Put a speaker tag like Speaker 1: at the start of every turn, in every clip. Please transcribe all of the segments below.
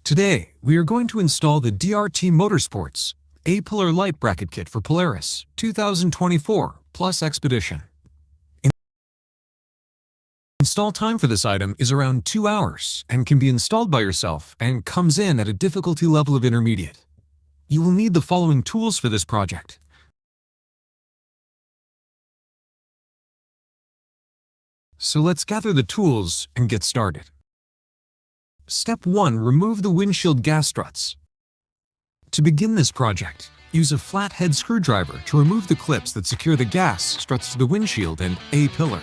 Speaker 1: Today, we are going to install the DRT Motorsports A-pillar light bracket kit for Polaris 2024 Plus XPEDITION. Install time for this item is around 2 hours and can be installed by yourself and comes in at a difficulty level of intermediate. You will need the following tools for this project. So let's gather the tools and get started. Step 1. Remove the windshield gas struts. To begin this project, use a flathead screwdriver to remove the clips that secure the gas struts to the windshield and A-pillar.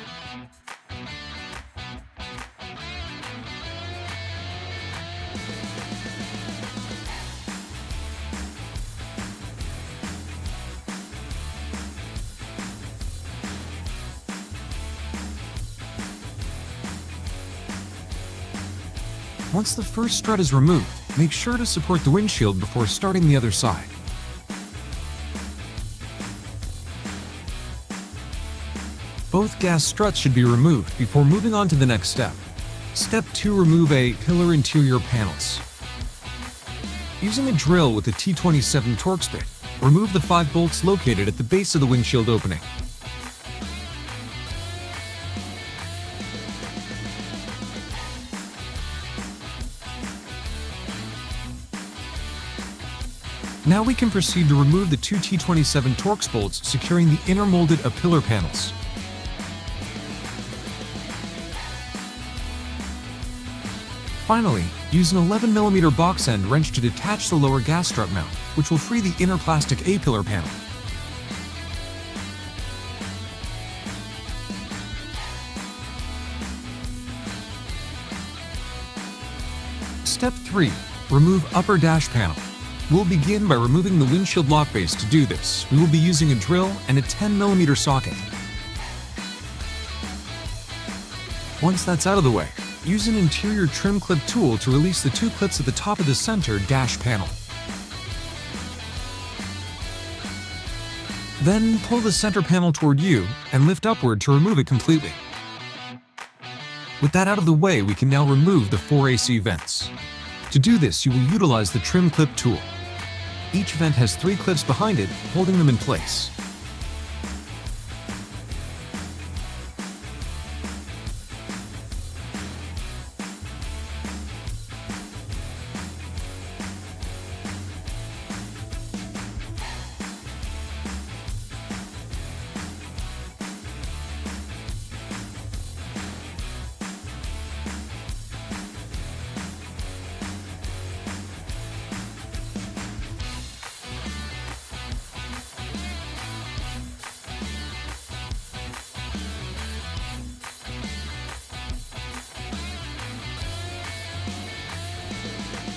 Speaker 1: Once the first strut is removed, make sure to support the windshield before starting the other side. Both gas struts should be removed before moving on to the next step. Step 2. Remove A-pillar interior panels. Using a drill with a T27 Torx bit, remove the 5 bolts located at the base of the windshield opening. Now we can proceed to remove the 2 T27 Torx bolts securing the inner molded A-pillar panels. Finally, use an 11mm box end wrench to detach the lower gas strut mount, which will free the inner plastic A-pillar panel. Step 3. Remove upper dash panel. We'll begin by removing the windshield lock base. To do this, we will be using a drill and a 10mm socket. Once that's out of the way, use an interior trim clip tool to release the 2 clips at the top of the center dash panel. Then pull the center panel toward you and lift upward to remove it completely. With that out of the way, we can now remove the 4 AC vents. To do this, you will utilize the trim clip tool. Each vent has 3 clips behind it, holding them in place.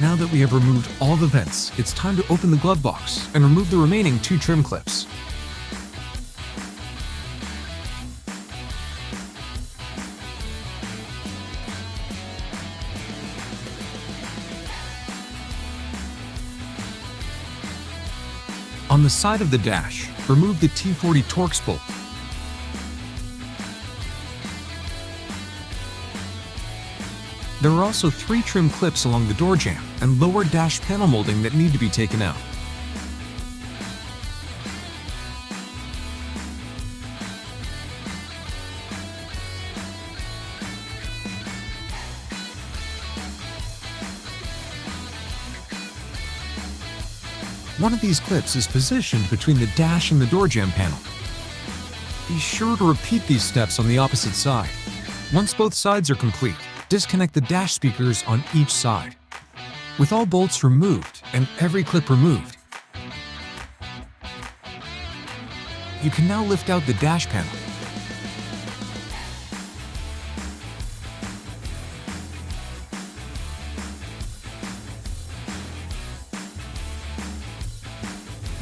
Speaker 1: Now that we have removed all the vents, it's time to open the glove box and remove the remaining 2 trim clips. On the side of the dash, remove the T40 Torx bolt. There are also 3 trim clips along the door jamb and lower dash panel molding that need to be taken out. One of these clips is positioned between the dash and the door jamb panel. Be sure to repeat these steps on the opposite side. Once both sides are complete, disconnect the dash speakers on each side. With all bolts removed and every clip removed, you can now lift out the dash panel.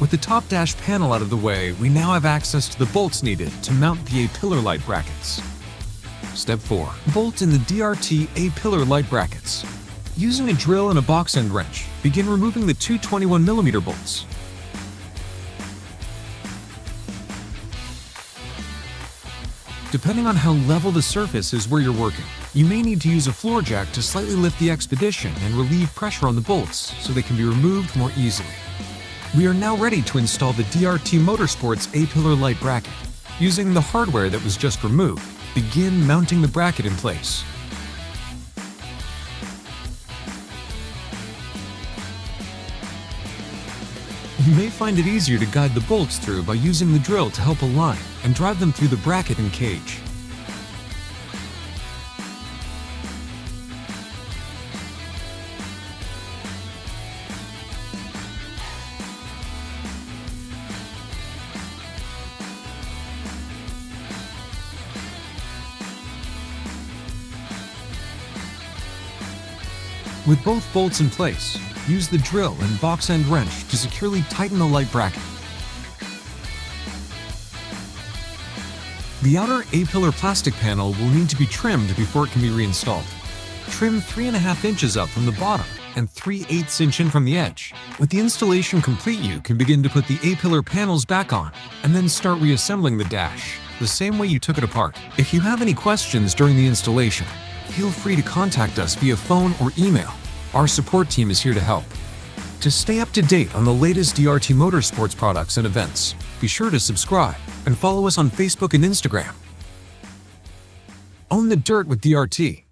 Speaker 1: With the top dash panel out of the way, we now have access to the bolts needed to mount the A-pillar light brackets. Step 4. Bolt in the DRT A-pillar light brackets. Using a drill and a box end wrench, begin removing the 2 21mm bolts. Depending on how level the surface is where you're working, You may need to use a floor jack to slightly lift the Expedition and relieve pressure on the bolts so they can be removed more easily. We are now ready to install the DRT Motorsports A-pillar light bracket. Using the hardware that was just removed, begin mounting the bracket in place. You may find it easier to guide the bolts through by using the drill to help align and drive them through the bracket and cage. With both bolts in place, use the drill and box end wrench to securely tighten the light bracket. The outer A-pillar plastic panel will need to be trimmed before it can be reinstalled. Trim 3.5 inches up from the bottom and 3/8 inch in from the edge. With the installation complete, you can begin to put the A-pillar panels back on and then start reassembling the dash, the same way you took it apart. If you have any questions during the installation, feel free to contact us via phone or email. Our support team is here to help. To stay up to date on the latest DRT Motorsports products and events, be sure to subscribe and follow us on Facebook and Instagram. Own the dirt with DRT.